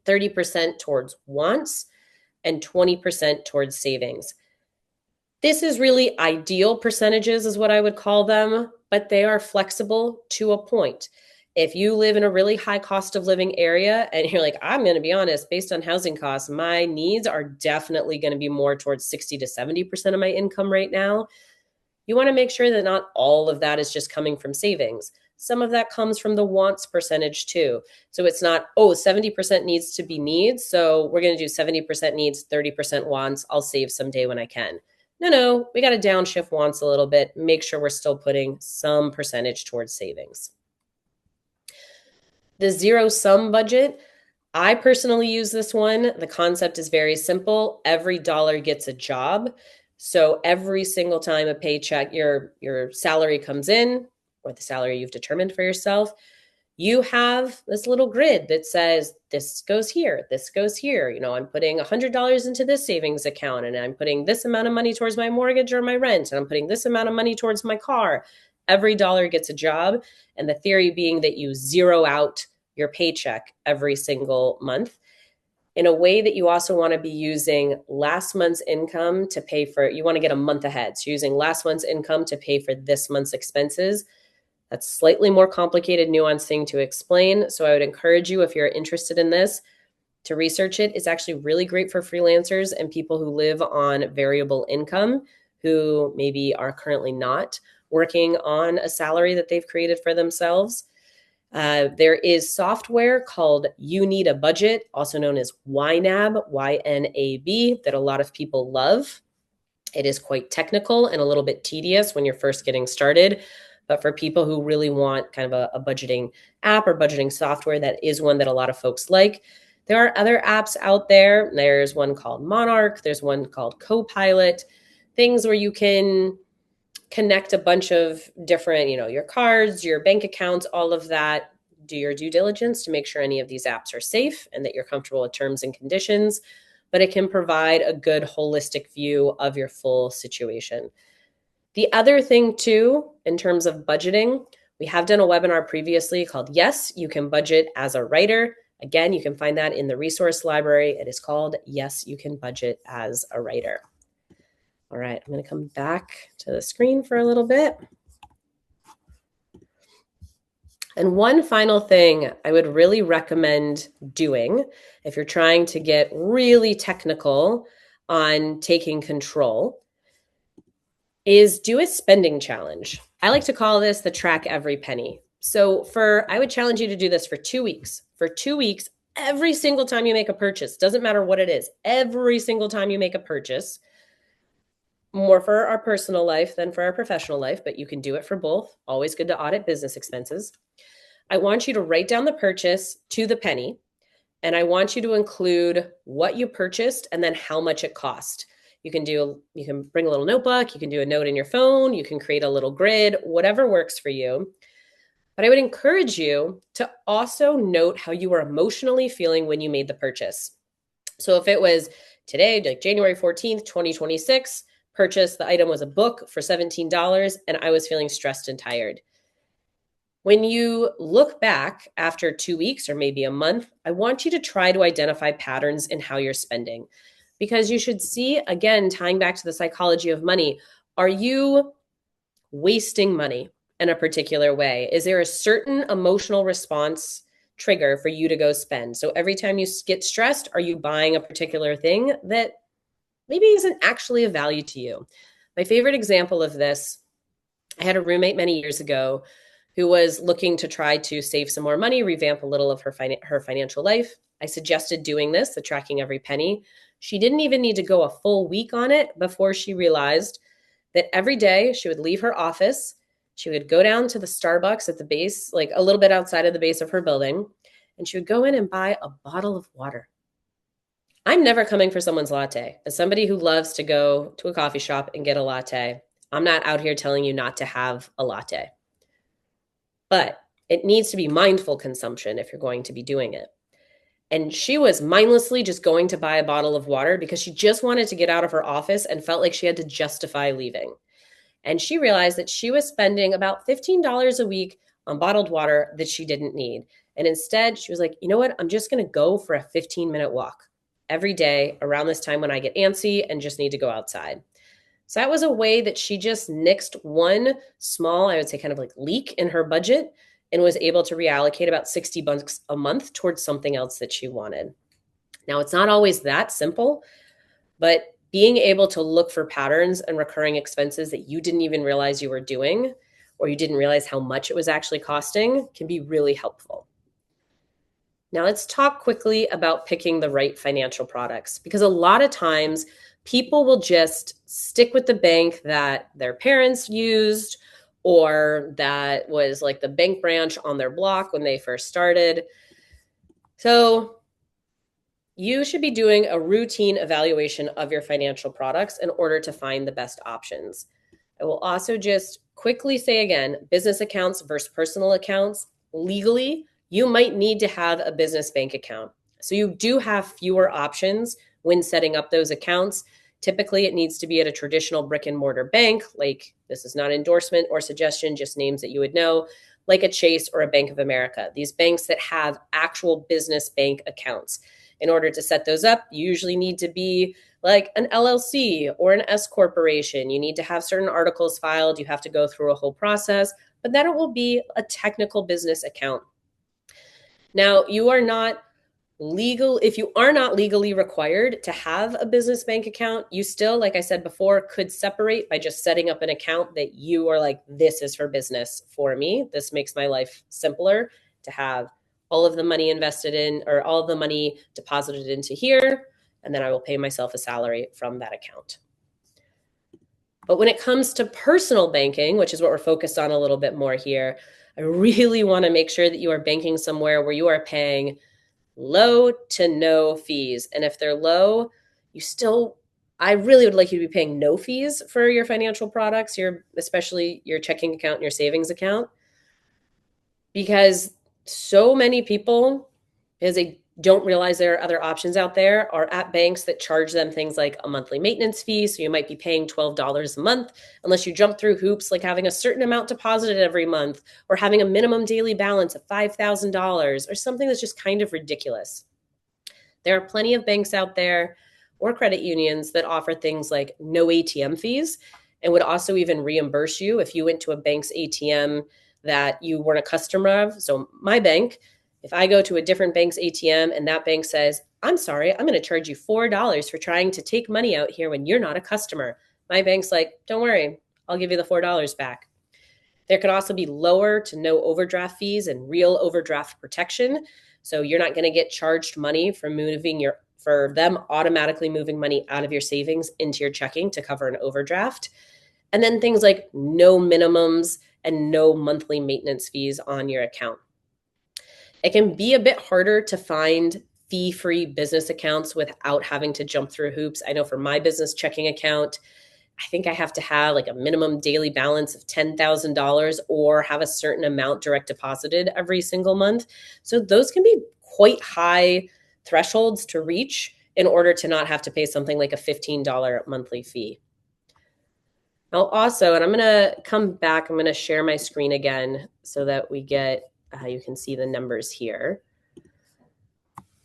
30% towards wants, and 20% towards savings. This is really ideal percentages is what I would call them, but they are flexible to a point. If you live in a really high cost of living area and you're like, I'm going to be honest, based on housing costs, my needs are definitely going to be more towards 60 to 70% of my income right now. You want to make sure that not all of that is just coming from savings. Some of that comes from the wants percentage too. So it's not, 70% needs to be needs. So we're going to do 70% needs, 30% wants. I'll save someday when I can. No, we got to downshift wants a little bit, make sure we're still putting some percentage towards savings. The zero sum budget, I personally use this one. The concept is very simple. Every dollar gets a job. So every single time a paycheck, your salary comes in, or the salary you've determined for yourself, you have this little grid that says this goes here, this goes here. I'm putting $100 into this savings account, and I'm putting this amount of money towards my mortgage or my rent, and I'm putting this amount of money towards my car. Every dollar gets a job. And the theory being that you zero out your paycheck every single month in a way that you also want to be using last month's income to pay for, you want to get a month ahead. So using last month's income to pay for this month's expenses. That's slightly more complicated, nuanced thing to explain. So I would encourage you, if you're interested in this, to research it. It's actually really great for freelancers and people who live on variable income, who maybe are currently not working on a salary that they've created for themselves. There is software called You Need a Budget, also known as YNAB, Y-N-A-B, that a lot of people love. It is quite technical and a little bit tedious when you're first getting started, But for people who really want kind of a budgeting app or budgeting software, that is one that a lot of folks like. There are other apps out there. There's one called Monarch. There's one called Copilot, things where you can connect a bunch of different, your cards, your bank accounts, all of that. Do your due diligence to make sure any of these apps are safe and that you're comfortable with terms and conditions, but it can provide a good holistic view of your full situation. The other thing too, in terms of budgeting, we have done a webinar previously called Yes, You Can Budget as a Writer. Again, you can find that in the resource library. It is called Yes, You Can Budget as a Writer. All right, I'm going to come back to the screen for a little bit. And one final thing I would really recommend doing if you're trying to get really technical on taking control is do a spending challenge. I like to call this the track every penny. So I would challenge you to do this for 2 weeks. For 2 weeks, every single time you make a purchase, doesn't matter what it is, every single time you make a purchase, more for our personal life than for our professional life, but you can do it for both. Always good to audit business expenses. I want you to write down the purchase to the penny, and I want you to include what you purchased and then how much it cost. You can bring a little notebook, you can do a note in your phone, you can create a little grid, whatever works for you. But I would encourage you to also note how you were emotionally feeling when you made the purchase. So if it was today, like January 14th, 2026, purchase, the item was a book for $17, and I was feeling stressed and tired. When you look back after 2 weeks or maybe a month, I want you to try to identify patterns in how you're spending, because you should see, again, tying back to the psychology of money, are you wasting money in a particular way? Is there a certain emotional response trigger for you to go spend? So every time you get stressed, are you buying a particular thing that maybe isn't actually of value to you? My favorite example of this, I had a roommate many years ago who was looking to try to save some more money, revamp a little of her financial life. I suggested doing this, the tracking every penny. She didn't even need to go a full week on it before she realized that every day she would leave her office, she would go down to the Starbucks at the base, like a little bit outside of the base of her building, and she would go in and buy a bottle of water. I'm never coming for someone's latte. As somebody who loves to go to a coffee shop and get a latte, I'm not out here telling you not to have a latte. But it needs to be mindful consumption if you're going to be doing it. And she was mindlessly just going to buy a bottle of water because she just wanted to get out of her office and felt like she had to justify leaving. And she realized that she was spending about $15 a week on bottled water that she didn't need. And instead, she was like, you know what? I'm just going to go for a 15-minute walk every day around this time when I get antsy and just need to go outside. So that was a way that she just nixed one small, I would say kind of like leak in her budget and was able to reallocate about $60 a month towards something else that she wanted. Now, it's not always that simple, but being able to look for patterns and recurring expenses that you didn't even realize you were doing, or you didn't realize how much it was actually costing, can be really helpful. Now, let's talk quickly about picking the right financial products, because a lot of times people will just stick with the bank that their parents used or that was like the bank branch on their block when they first started. So you should be doing a routine evaluation of your financial products in order to find the best options. I will also just quickly say again, business accounts versus personal accounts. Legally, you might need to have a business bank account. So you do have fewer options when setting up those accounts. Typically, it needs to be at a traditional brick and mortar bank, like this is not endorsement or suggestion, just names that you would know, like a Chase or a Bank of America. These banks that have actual business bank accounts. In order to set those up, you usually need to be like an LLC or an S corporation. You need to have certain articles filed. You have to go through a whole process, but then it will be a technical business account. Now, if you are not legally required to have a business bank account, you still, like I said before, could separate by just setting up an account that you are like, this is for business for me. This makes my life simpler to have all of the money invested in or all of the money deposited into here, and then I will pay myself a salary from that account. But when it comes to personal banking, which is what we're focused on a little bit more here, I really want to make sure that you are banking somewhere where you are paying low to no fees. And if they're low, I really would like you to be paying no fees for your financial products, especially your checking account and your savings account, because so many people, because they don't realize there are other options out there, are at banks that charge them things like a monthly maintenance fee. So you might be paying $12 a month unless you jump through hoops, like having a certain amount deposited every month or having a minimum daily balance of $5,000 or something that's just kind of ridiculous. There are plenty of banks out there or credit unions that offer things like no ATM fees and would also even reimburse you if you went to a bank's ATM that you weren't a customer of. So my bank, if I go to a different bank's ATM and that bank says, I'm sorry, I'm going to charge you $4 for trying to take money out here when you're not a customer, my bank's like, don't worry, I'll give you the $4 back. There could also be lower to no overdraft fees and real overdraft protection. So you're not going to get charged money for them automatically moving money out of your savings into your checking to cover an overdraft. And then things like no minimums and no monthly maintenance fees on your account. It can be a bit harder to find fee-free business accounts without having to jump through hoops. I know for my business checking account, I think I have to have like a minimum daily balance of $10,000 or have a certain amount direct deposited every single month. So those can be quite high thresholds to reach in order to not have to pay something like a $15 monthly fee. Now also, and I'm going to come back, I'm going to share my screen again so that you can see the numbers here.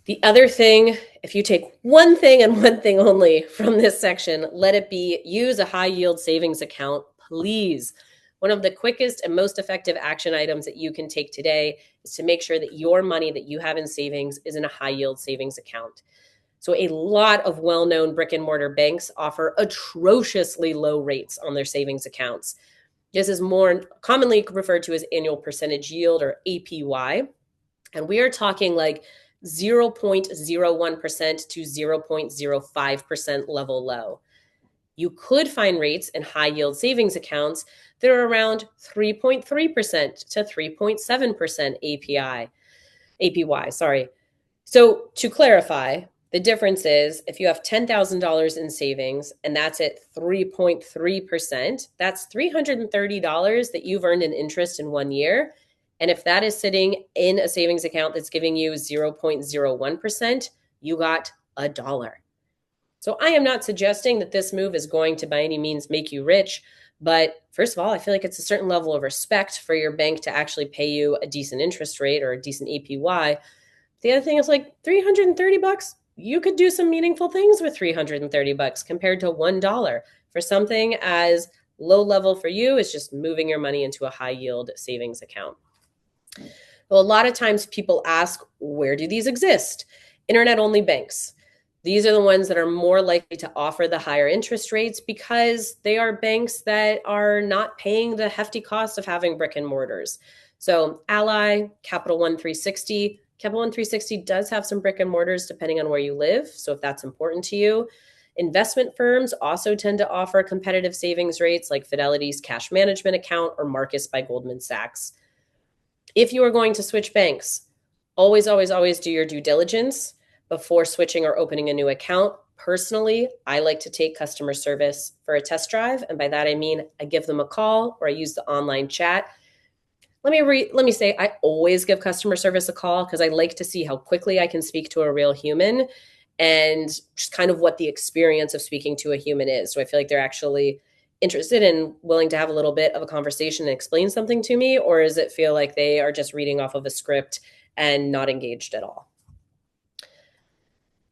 The other thing, if you take one thing and one thing only from this section, let it be use a high yield savings account, please. One of the quickest and most effective action items that you can take today is to make sure that your money that you have in savings is in a high yield savings account. So a lot of well-known brick and mortar banks offer atrociously low rates on their savings accounts. This is more commonly referred to as annual percentage yield, or APY. And we are talking like 0.01% to 0.05% level low. You could find rates in high yield savings accounts that are around 3.3% to 3.7% APY. So to clarify, the difference is if you have $10,000 in savings and that's at 3.3%, that's $330 that you've earned in interest in 1 year. And if that is sitting in a savings account that's giving you 0.01%, you got $1. So I am not suggesting that this move is going to by any means make you rich. But first of all, I feel like it's a certain level of respect for your bank to actually pay you a decent interest rate or a decent APY. The other thing is like $330, you could do some meaningful things with $330 compared to $1 for something as low level for you is just moving your money into a high yield savings account. Well, a lot of times people ask, where do these exist? Internet-only banks. These are the ones that are more likely to offer the higher interest rates because they are banks that are not paying the hefty cost of having brick and mortars. So Ally, Capital One 360. Capital One 360 does have some brick and mortars depending on where you live. So if that's important to you. Investment firms also tend to offer competitive savings rates like Fidelity's cash management account or Marcus by Goldman Sachs. If you are going to switch banks, always, always, always do your due diligence before switching or opening a new account. Personally, I like to take customer service for a test drive. And by that, I mean, I give them a call or I use the online chat. Let me say, I always give customer service a call because I like to see how quickly I can speak to a real human and just kind of what the experience of speaking to a human is. So I feel like they're actually interested and willing to have a little bit of a conversation and explain something to me, or does it feel like they are just reading off of a script and not engaged at all?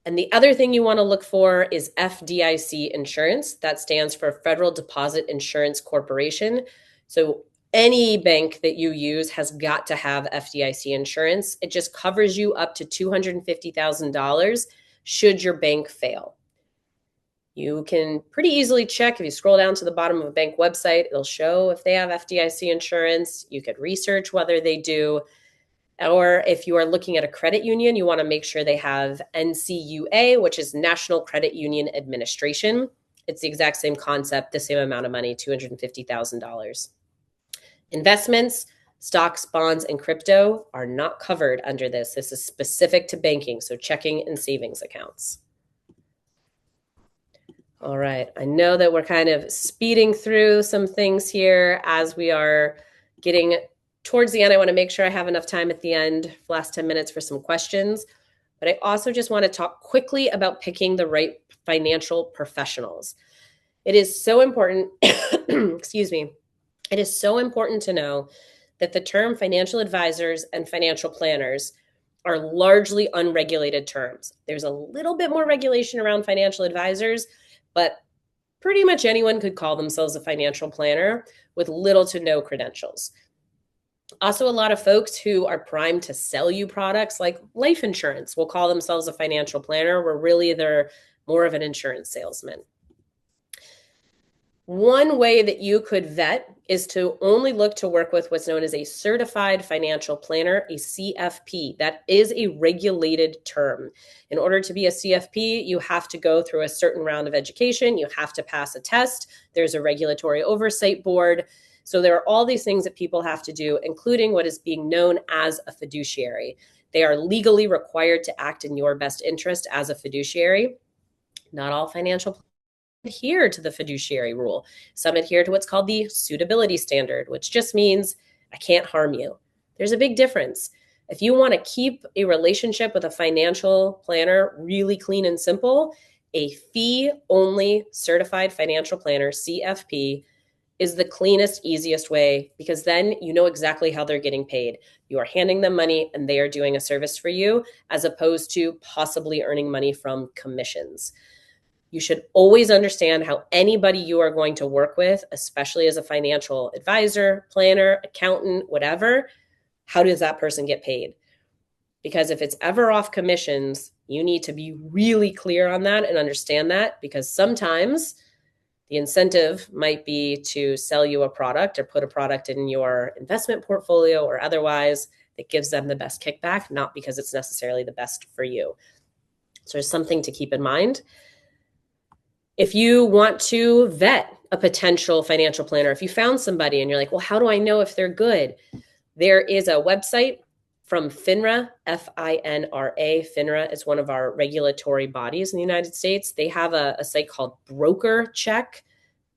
And the other thing you want to look for is FDIC insurance. That stands for Federal Deposit Insurance Corporation. So any bank that you use has got to have FDIC insurance. It just covers you up to $250,000 should your bank fail. You can pretty easily check if you scroll down to the bottom of a bank website, it'll show if they have FDIC insurance. You could research whether they do. Or if you are looking at a credit union, you want to make sure they have NCUA, which is National Credit Union Administration. It's the exact same concept, the same amount of money, $250,000. Investments, stocks, bonds, and crypto are not covered under this. This is specific to banking, so checking and savings accounts. All right, I know that we're kind of speeding through some things here as we are getting towards the end. I want to make sure I have enough time at the end, last 10 minutes, for some questions. But I also just want to talk quickly about picking the right financial professionals. It is so important, excuse me, it is so important to know that the term financial advisors and financial planners are largely unregulated terms. There's a little bit more regulation around financial advisors, but pretty much anyone could call themselves a financial planner with little to no credentials. Also, a lot of folks who are primed to sell you products like life insurance will call themselves a financial planner, where really they're more of an insurance salesman. One way that you could vet is to only look to work with what's known as a certified financial planner, a CFP. That is a regulated term. In order to be a CFP, you have to go through a certain round of education. You have to pass a test. There's a regulatory oversight board. So there are all these things that people have to do, including what is being known as a fiduciary. They are legally required to act in your best interest as a fiduciary. Not all financial planners adhere to the fiduciary rule. Some adhere to what's called the suitability standard, which just means I can't harm you. There's a big difference. If you want to keep a relationship with a financial planner really clean and simple, a fee-only certified financial planner, CFP, is the cleanest, easiest way, because then you know exactly how they're getting paid. You are handing them money and they are doing a service for you, as opposed to possibly earning money from commissions. You should always understand how anybody you are going to work with, especially as a financial advisor, planner, accountant, whatever, how does that person get paid? Because if it's ever off commissions, you need to be really clear on that and understand that, because sometimes the incentive might be to sell you a product or put a product in your investment portfolio or otherwise that gives them the best kickback, not because it's necessarily the best for you. So there's something to keep in mind. If you want to vet a potential financial planner, if you found somebody and you're like, well, how do I know if they're good? There is a website from FINRA, FINRA. FINRA is one of our regulatory bodies in the United States. They have a site called Broker Check,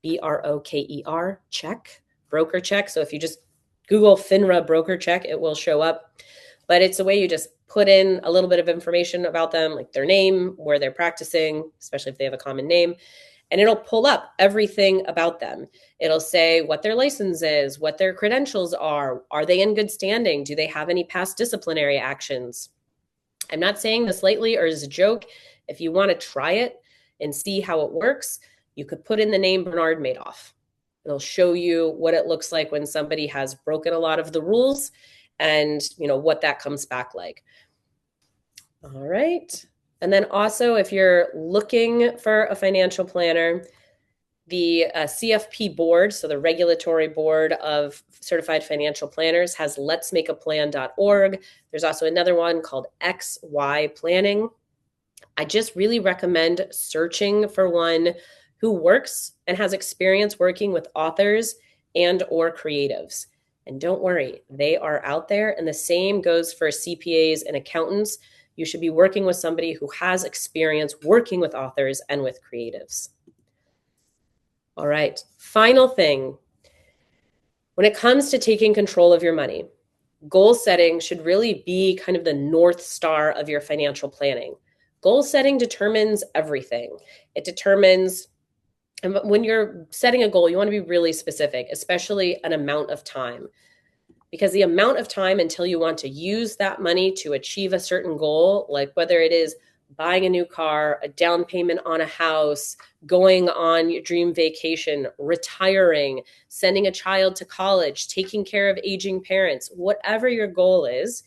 BROKER, check, Broker Check. So if you just Google FINRA Broker Check, it will show up. But it's a way you just put in a little bit of information about them, like their name, where they're practicing, especially if they have a common name, and it'll pull up everything about them. It'll say what their license is, what their credentials are they in good standing? Do they have any past disciplinary actions? I'm not saying this lightly or as a joke. If you want to try it and see how it works, you could put in the name Bernard Madoff. It'll show you what it looks like when somebody has broken a lot of the rules and what that comes back like. All right. And then also, if you're looking for a financial planner, the CFP board, so the regulatory board of certified financial planners, has letsmakeaplan.org. There's also another one called XY Planning. I just really recommend searching for one who works and has experience working with authors and or creatives. And don't worry, they are out there. And the same goes for CPAs and accountants. You should be working with somebody who has experience working with authors and with creatives. All right, final thing. When it comes to taking control of your money, goal setting should really be kind of the North Star of your financial planning. Goal setting determines everything. It determines, and when you're setting a goal, you want to be really specific, especially an amount of time. Because the amount of time until you want to use that money to achieve a certain goal, like whether it is buying a new car, a down payment on a house, going on your dream vacation, retiring, sending a child to college, taking care of aging parents, whatever your goal is,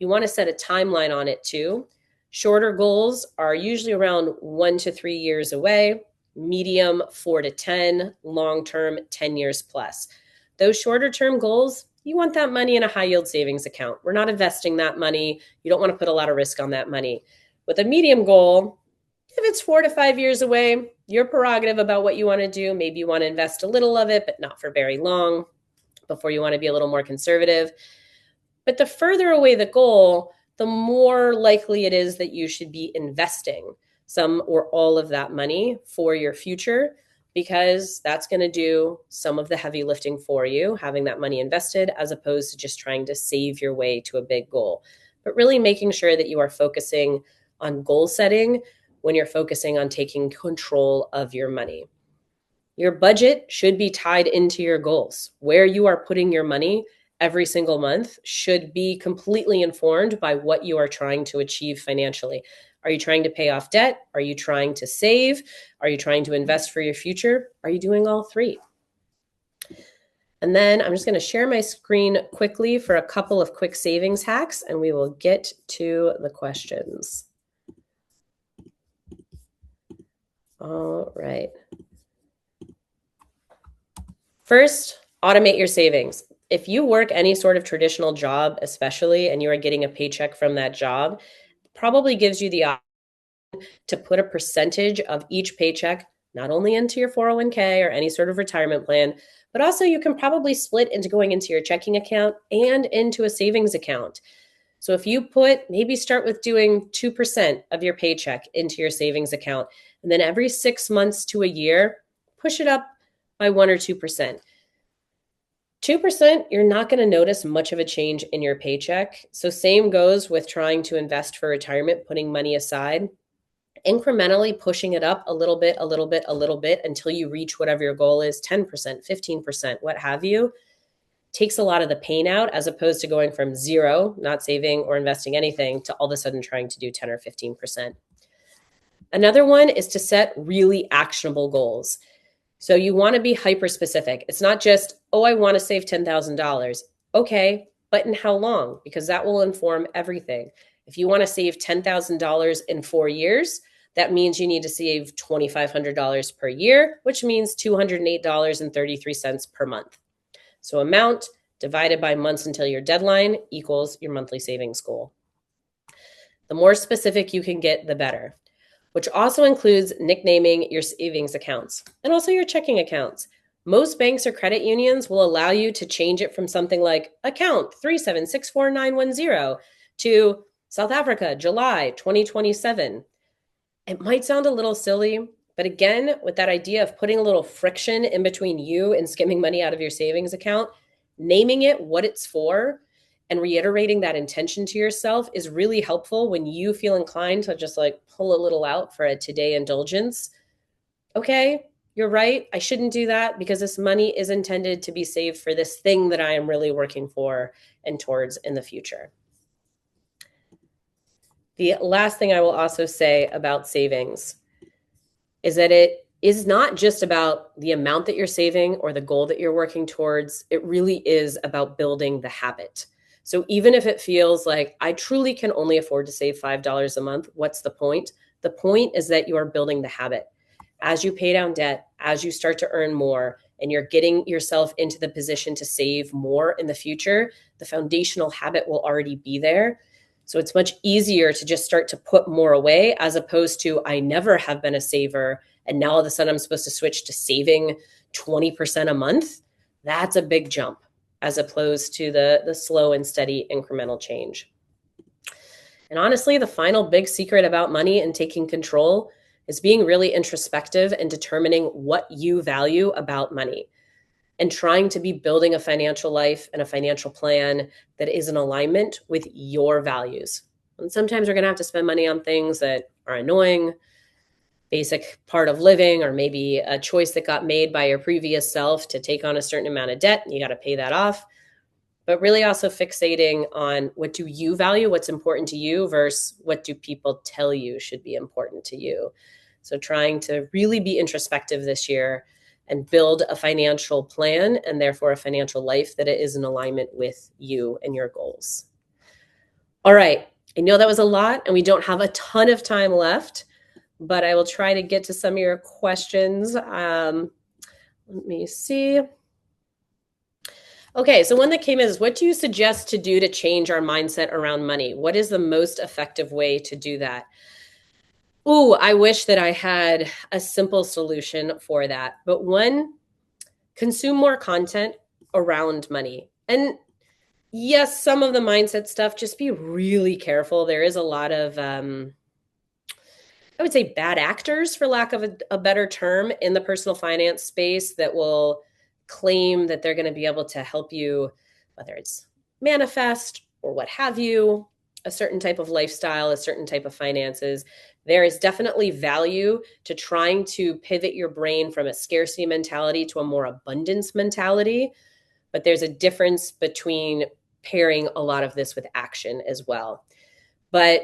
you want to set a timeline on it too. Shorter goals are usually around 1 to 3 years away, medium 4 to 10, long-term 10 years plus. Those shorter term goals, you want that money in a high yield savings account. We're not investing that money. You don't want to put a lot of risk on that money. With a medium goal, If it's 4 to 5 years away, your prerogative about what you want to do. Maybe you want to invest a little of it, but not for very long before you want to be a little more conservative. But the further away the goal, the more likely it is that you should be investing some or all of that money for your future, because that's going to do some of the heavy lifting for you, having that money invested, as opposed to just trying to save your way to a big goal. But really making sure that you are focusing on goal setting when you're focusing on taking control of your money. Your budget should be tied into your goals. Where you are putting your money every single month should be completely informed by what you are trying to achieve financially. Are you trying to pay off debt? Are you trying to save? Are you trying to invest for your future? Are you doing all three? And then I'm just going to share my screen quickly for a couple of quick savings hacks, and we will get to the questions. All right. First, automate your savings. If you work any sort of traditional job, especially, and you are getting a paycheck from that job, probably gives you the option to put a percentage of each paycheck not only into your 401k or any sort of retirement plan, but also you can probably split into going into your checking account and into a savings account. So if you maybe start with doing 2% of your paycheck into your savings account, and then every 6 months to a year, push it up by 1 or 2%. 2%, you're not going to notice much of a change in your paycheck. So same goes with trying to invest for retirement, putting money aside, incrementally pushing it up a little bit until you reach whatever your goal is, 10%, 15%, what have you. Takes a lot of the pain out, as opposed to going from zero, not saving or investing anything, to all of a sudden trying to do 10 or 15%. Another one is to set really actionable goals. So you want to be hyper specific. It's not just, oh, I want to save $10,000. Okay, but in how long? Because that will inform everything. If you want to save $10,000 in 4 years, that means you need to save $2,500 per year, which means $208.33 per month. So amount divided by months until your deadline equals your monthly savings goal. The more specific you can get, the better, which also includes nicknaming your savings accounts and also your checking accounts. Most banks or credit unions will allow you to change it from something like account 3764910 to South Africa, July 2027. It might sound a little silly, but again, with that idea of putting a little friction in between you and skimming money out of your savings account, naming it what it's for and reiterating that intention to yourself is really helpful when you feel inclined to just pull a little out for a today indulgence. Okay, you're right. I shouldn't do that because this money is intended to be saved for this thing that I am really working for and towards in the future. The last thing I will also say about savings is that it is not just about the amount that you're saving or the goal that you're working towards. It really is about building the habit. So even if it feels like I truly can only afford to save $5 a month, what's the point? The point is that you are building the habit. As you pay down debt, as you start to earn more, and you're getting yourself into the position to save more in the future, the foundational habit will already be there. So it's much easier to just start to put more away, as opposed to I never have been a saver and now all of a sudden I'm supposed to switch to saving 20% a month. That's a big jump, as opposed to the slow and steady incremental change. And honestly, the final big secret about money and taking control is being really introspective and determining what you value about money, and trying to be building a financial life and a financial plan that is in alignment with your values. And sometimes we're going to have to spend money on things that are annoying, basic part of living, or maybe a choice that got made by your previous self to take on a certain amount of debt. And you got to pay that off. But really also fixating on what do you value, what's important to you versus what do people tell you should be important to you. So trying to really be introspective this year and build a financial plan and therefore a financial life that is in alignment with you and your goals. All right. I know that was a lot and we don't have a ton of time left, but I will try to get to some of your questions. Let me see. Okay, so one that came in is, what do you suggest to do to change our mindset around money? What is the most effective way to do that? Ooh, I wish that I had a simple solution for that. But one, consume more content around money. And yes, some of the mindset stuff, just be really careful. There is a lot of I would say bad actors, for lack of a better term, in the personal finance space that will claim that they're going to be able to help you, whether it's manifest or what have you, a certain type of lifestyle, a certain type of finances. There is definitely value to trying to pivot your brain from a scarcity mentality to a more abundance mentality. But there's a difference between pairing a lot of this with action as well. But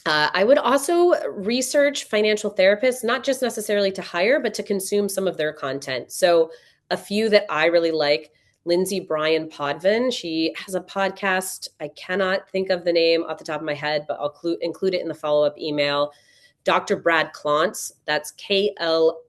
I would also research financial therapists, not just necessarily to hire, but to consume some of their content. So, a few that I really like, Lindsay Bryan Podvin. She has a podcast. I cannot think of the name off the top of my head, but I'll include it in the follow up email. Dr. Brad Klontz, that's Klontz.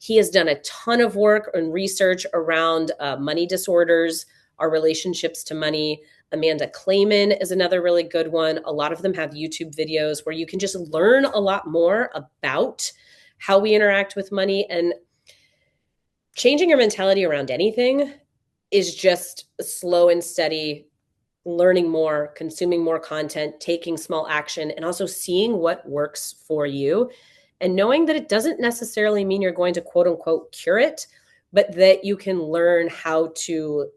He has done a ton of work and research around money disorders, our relationships to money. Amanda Clayman is another really good one. A lot of them have YouTube videos where you can just learn a lot more about how we interact with money. And changing your mentality around anything is just slow and steady, learning more, consuming more content, taking small action, and also seeing what works for you. And knowing that it doesn't necessarily mean you're going to quote unquote cure it, but that you can learn how to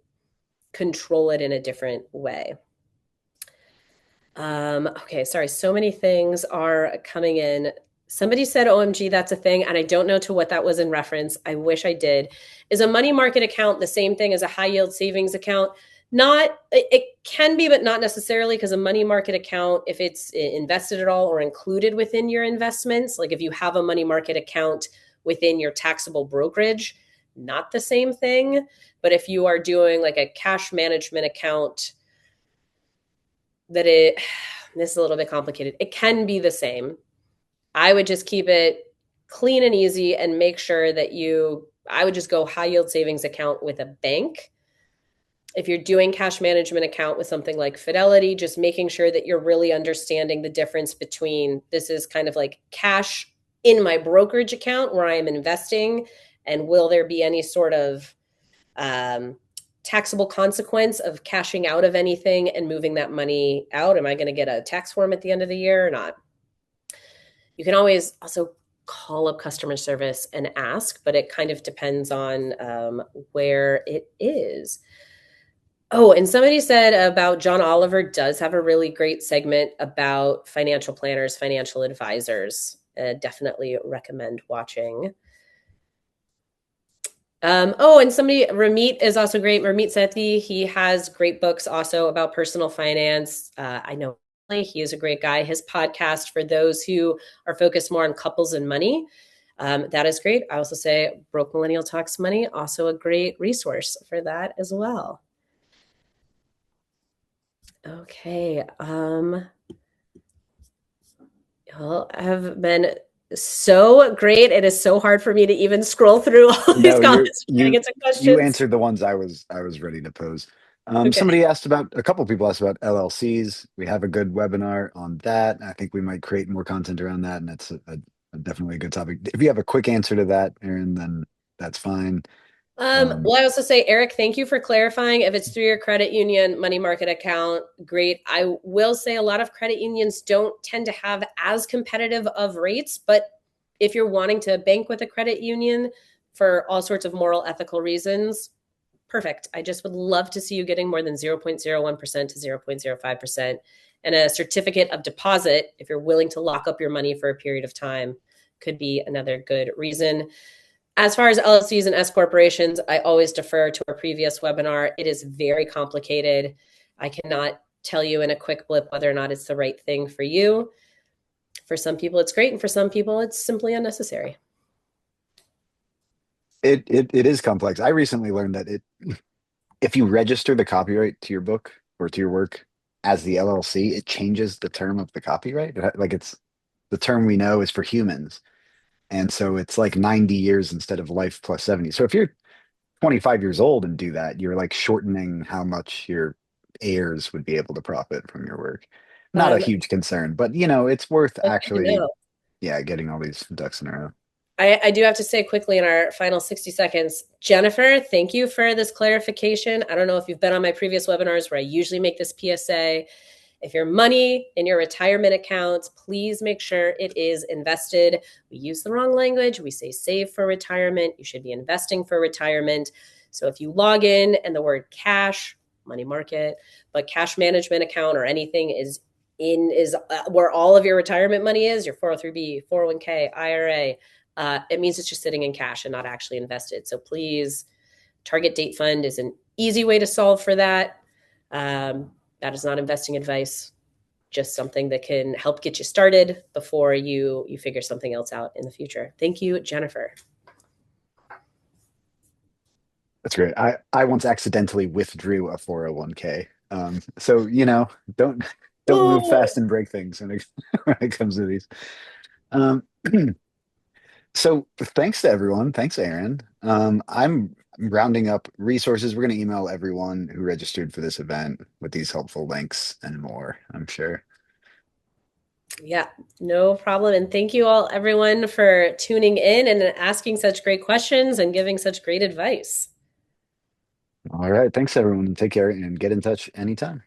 control it in a different way. Okay, sorry. So many things are coming in. Somebody said, OMG, that's a thing. And I don't know to what that was in reference. I wish I did. Is a money market account the same thing as a high yield savings account? Not, it can be, but not necessarily, because a money market account, if it's invested at all or included within your investments, like if you have a money market account within your taxable brokerage, not the same thing. But if you are doing like a cash management account, that it, this is a little bit complicated. It can be the same. I would just keep it clean and easy and make sure that I would just go high yield savings account with a bank. If you're doing cash management account with something like Fidelity, just making sure that you're really understanding the difference between this is kind of like cash in my brokerage account where I am investing, and will there be any sort of taxable consequence of cashing out of anything and moving that money out? Am I going to get a tax form at the end of the year or not? You can always also call up customer service and ask, but it kind of depends on where it is. Oh, and somebody said about John Oliver does have a really great segment about financial planners, financial advisors. Definitely recommend watching. Oh, and Ramit is also great. Ramit Sethi, he has great books also about personal finance. I know he is a great guy. His podcast for those who are focused more on couples and money, that is great. I also say Broke Millennial Talks Money, also a great resource for that as well. Okay. Y'all have been so great. It is so hard for me to even scroll through all these No, comments trying to get to you questions. answered the ones I was ready to pose. Okay. Somebody asked about a couple people asked about LLCs. We have a good webinar on that. I think we might create more content around that, and that's definitely a good topic. If you have a quick answer to that, Erin, then that's fine. Well, I also say, Eric, thank you for clarifying. If it's through your credit union money market account, great. I will say a lot of credit unions don't tend to have as competitive of rates, but if you're wanting to bank with a credit union for all sorts of moral, ethical reasons, perfect. I just would love to see you getting more than 0.01% to 0.05%. And a certificate of deposit, if you're willing to lock up your money for a period of time, could be another good reason. As far as LLCs and S corporations, I always defer to our previous webinar. It is very complicated. I cannot tell you in a quick blip whether or not it's the right thing for you. For some people, it's great, and for some people, it's simply unnecessary. It is complex. I recently learned that if you register the copyright to your book or to your work as the LLC, it changes the term of the copyright. Like it's the term we know is for humans. And so it's like 90 years instead of life plus 70. So if you're 25 years old and do that, you're like shortening how much your heirs would be able to profit from your work. not a huge concern, but it's worth That's good to actually, know. yeah, getting all these ducks in a row. I do have to say quickly in our final 60 seconds, Jennifer, thank you for this clarification. I don't know if you've been on my previous webinars where I usually make this PSA. If your money in your retirement accounts, please make sure it is invested. We use the wrong language. We say save for retirement. You should be investing for retirement. So if you log in and the word cash, money market, but cash management account or anything is where all of your retirement money is, your 403b, 401k, IRA, it means it's just sitting in cash and not actually invested. So please, target date fund is an easy way to solve for that. That is not investing advice, just something that can help get you started before you figure something else out in the future. Thank you, Jennifer. That's great. I once accidentally withdrew a 401k. So don't don't move Oh, fast and break things when it comes to these. Um, so thanks to everyone. Thanks, Aaron. I'm rounding up resources. We're going to email everyone who registered for this event with these helpful links and more, I'm sure. yeah, no problem. And thank you all, everyone, for tuning in and asking such great questions and giving such great advice. All right. Thanks, everyone. Take care and get in touch anytime.